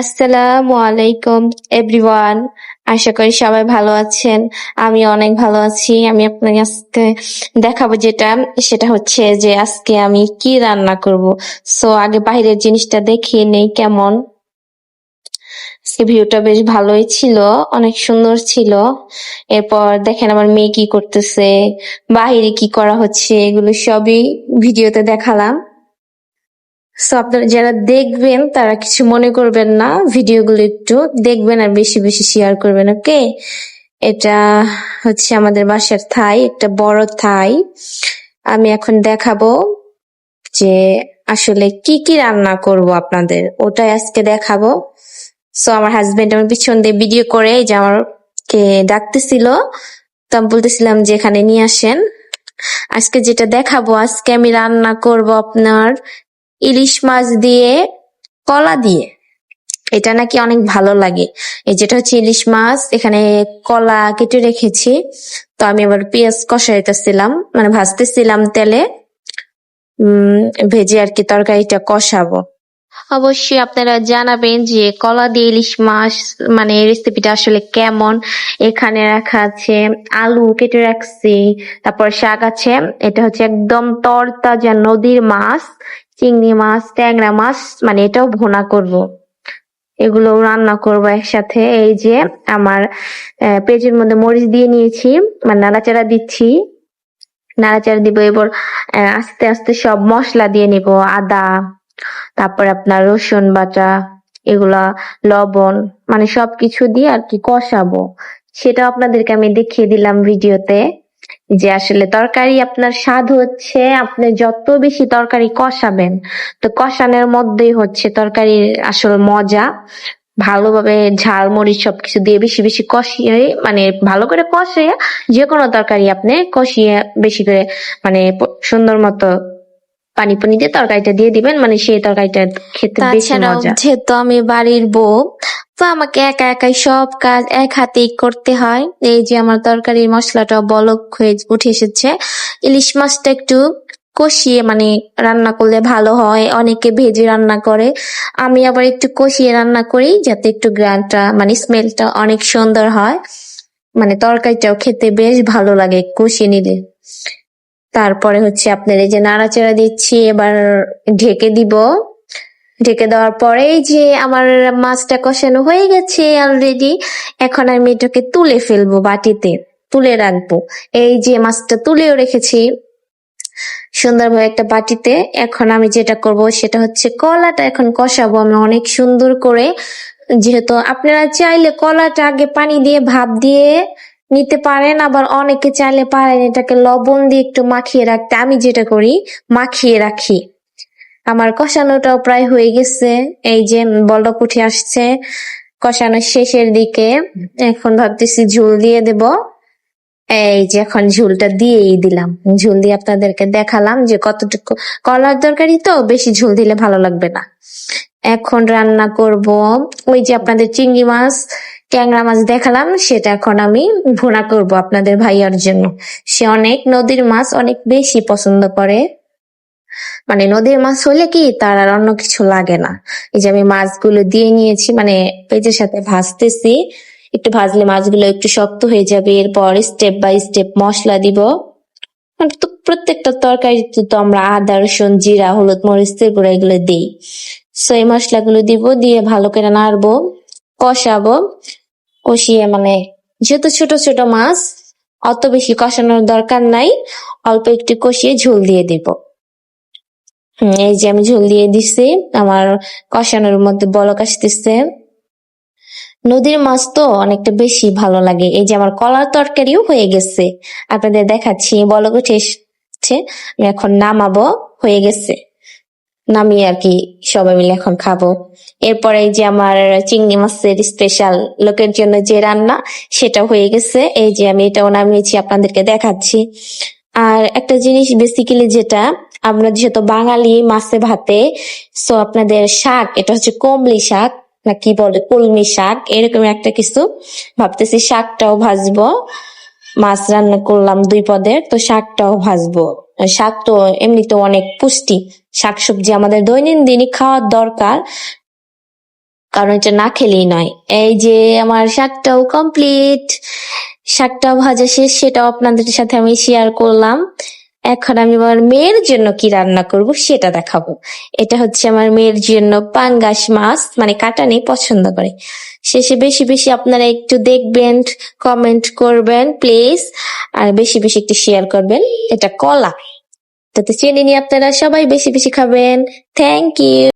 আসসালামু আলাইকুম এভরিওয়ান। আশা করি সবাই ভালো আছেন। আমি অনেক ভালো আছি। আমি আপনাকে আজকে দেখাবো সেটা হচ্ছে যে আজকে আমি কি রান্না করব। সো আগে বাইরের জিনিসটা দেখিয়ে নেই কেমন। আজকে ভিউটা বেশ ভালোই ছিল, অনেক সুন্দর ছিল। এরপর দেখেন আমার মেয়ে কি করতেছে, বাহিরে কি করা হচ্ছে, এগুলো সবই ভিডিওতে দেখালাম। সো আপনারা যারা দেখবেন তারা কিছু মনে করবেন না, ভিডিওগুলো একটু দেখবেন আর বেশি বেশি শেয়ার করবেন, ওকে? এটা হচ্ছে আমাদের বাসার থাই, একটা বড় থাই। আমি এখন দেখাবো যে আসলে কি কি রান্না করব আপনাদের, ওটাই আজকে দেখাবো। সো আমার হাজবেন্ড আমার পিছন দিয়ে ভিডিও করে এই যে আমাকে ডাকতেছিল, তো আমি বলতেছিলাম যে এখানে নিয়ে আসেন। আজকে যেটা দেখাবো, আজকে আমি রান্না করব আপনার ইলিশ মাছ দিয়ে কলা দিয়ে। এটা নাকি অনেক ভালো লাগে। এই যেটা হচ্ছে ইলিশ মাছ, এখানে কলা কেটে রেখেছি। তো আমি আবার পেঁয়াজ কষাইতেছিলাম, মানে ভাজতেছিলাম তেলে, ভেজে আর কি তরকারিটা কষাবো। অবশ্যই আপনারা জানাবেন যে কলা দিয়ে ইলিশ মাছ মানে রেসিপিটা আসলে কেমন। এখানে রাখা আছে আলু কেটে রাখছি, তারপর শাক আছে। এটা হচ্ছে একদম তরতাজা নদীর মাছ, চিংড়ি মাছ, ট্যাংরা মাছ, মানে এটাও ভুনা করব। এগুলো রান্না করব একসাথে। এই যে আমার পেঁয়াজের মধ্যে মরিচ দিয়ে নিয়েছি, মানে নাড়াচাড়া দিচ্ছি, নাড়াচাড়া দিব। এবার আস্তে আস্তে সব মশলা দিয়ে নিব, আদা, তারপর আপনার রসুন বাটা, এগুলা, লবণ, মানে সবকিছু দিয়ে আর কি কষাবো। সেটা আপনাদেরকে আমি দেখিয়ে দিলাম ভিডিওতে, যে আসলে তরকারি আপনার স্বাদ হচ্ছে আপনি যত বেশি তরকারি কষাবেন, তো কষানোর মধ্যেই হচ্ছে তরকারির আসল মজা। ভালোভাবে ঝাল মরিচ সবকিছু দিয়ে বেশি বেশি কষিয়ে, মানে ভালো করে কষিয়ে, যে কোনো তরকারি আপনি কষিয়ে বেশি করে, মানে সুন্দর মতো পানি পানি দিয়ে তরকারিটা দিয়ে দিবেন, মানে সেই তরকারিটা খেতে বেশি মজা। যেহেতু আমি বাড়ির বউ, তো আমাকে একা একাই সব কাজ এক হাতেই করতে হয়। এই যে আমার তরকারির মশলাটা বলক হয়ে উঠে এসেছে। ইলিশ মাছটা একটু কষিয়ে মানে রান্না করলে ভালো হয়, অনেকে ভেজে রান্না করে, আমি আবার একটু কষিয়ে রান্না করি যাতে একটু গ্রানটা মানে স্মেলটা অনেক সুন্দর হয়, মানে তরকারিটাও খেতে বেশ ভালো লাগে কষিয়ে নিলে। তারপরে হচ্ছে আপনার এই যে নাড়াচাড়া দিচ্ছি, এবার ঢেকে দিব। ঢেকে দেওয়ার পরেই যে আমার মাছটা কষানো হয়ে গেছে অলরেডি, এখন আমি এটাকে তুলে ফেলবো, বাটিতে তুলে রাখবো। এই যে মাছটা তুলেও রেখেছি সুন্দরভাবে একটা বাটিতে। এখন আমি যেটা করব সেটা হচ্ছে কলাটা এখন কষাবো আমি অনেক সুন্দর করে। যেহেতু আপনারা চাইলে কলাটা আগে পানি দিয়ে ভাপ দিয়ে নিতে পারেন, আবার অনেকে চাইলে পারেন এটাকে লবণ দিয়ে একটু মাখিয়ে রাখতে। আমি যেটা করি মাখিয়ে রাখি। আমার কষানোটাও প্রায় হয়ে গেছে, এই যে বলক উঠে আসছে, কষানোর শেষের দিকে। এখন ভাবতেছি ঝোল দিয়ে দেব। এই যে এখন ঝোলটা দিয়েই দিলাম, ঝোল দিয়ে আপনাদেরকে দেখালাম যে কতটুকু। কলার তরকারি তো বেশি ঝোল দিলে ভালো লাগবে না। এখন রান্না করব ওই যে আপনাদের চিংড়ি মাছ, ট্যাংরা মাছ দেখালাম, সেটা এখন আমি ভুনা করব আপনাদের ভাইয়ার জন্য। সে অনেক নদীর মাছ অনেক বেশি পছন্দ করে, মানে নদীর মাছ হলে কি তার আর অন্য কিছু লাগে না। এই যে আমি মাছগুলো দিয়ে নিয়েছি, মানে পেঁয়াজের সাথে ভাজতেছি, একটু ভাজলে মাছগুলো একটু শক্ত হয়ে যাবে। এরপর স্টেপ বাই স্টেপ মশলা দিব। তো প্রত্যেকটা তরকারিতে তো আমরা আদা রসুন জিরা হলুদ মরিচের গুঁড়া এগুলো দিই। সো এই মশলাগুলো দিব, দিয়ে ভালো করে নাড়বো, কষাবো। কষিয়ে মানে যেহেতু ছোট ছোট মাছ, অত বেশি কষানোর দরকার নাই, অল্প একটু কষিয়ে ঝোল দিয়ে দিব। এই যে আমি ঝোল দিয়ে দিছি, আমার কষানোর মধ্যে বলক আসতেছে। নদীর মাছ তো অনেকটা বেশি ভালো লাগে। এই যে আমার কলার তরকারিও হয়ে গেছে, আপনাদের দেখাচ্ছি, বলক উঠে এসেছে। আমি এখন নামাবো, হয়ে গেছে, নামিয়ে আর কি সবাই মিলে এখন খাবো। এরপরে এই যে আমার চিংড়ি মাছের স্পেশাল লোকের জন্য যে রান্না, সেটা হয়ে গেছে। এই যে আমি এটাও নামিয়েছি, আপনাদেরকে দেখাচ্ছি। আর একটা জিনিস বেসিক্যালি যেটা, আমরা যেহেতু বাঙালি মাছে ভাতে, সো আপনাদের শাক, এটা হচ্ছে কমলি শাক না কি বলে, কলমি শাক এরকম একটা কিছু। ভাবতেছি শাকটাও ভাজবো, মাছ রান্না করলাম 2 পদের, তো শাকটাও ভাজবো। শাক তো এমনিতে অনেক পুষ্টি, শাকসবজি আমাদের দৈনন্দিনই খাওয়ার দরকার। কারণ এটা না খেলেই নয়। এই যে আমার শাকটাও কমপ্লিট, শাকটাও ভাজা শেষ, সেটাও আপনাদের সাথে আমি শেয়ার করলাম। এখন আমি আমার মেয়ের জন্য কি রান্না করব সেটা দেখাবো। এটা হচ্ছে আমার মেয়ের জন্য পাঙ্গাস মাছ, মানে কাটা নেই, পছন্দ করে। শেষে বেশি বেশি আপনারা একটু দেখবেন, কমেন্ট করবেন প্লিজ, আর বেশি বেশি একটু শেয়ার করবেন। এটা কলা, তাতে চিনি নিয়ে আপনারা সবাই বেশি বেশি খাবেন। Thank you.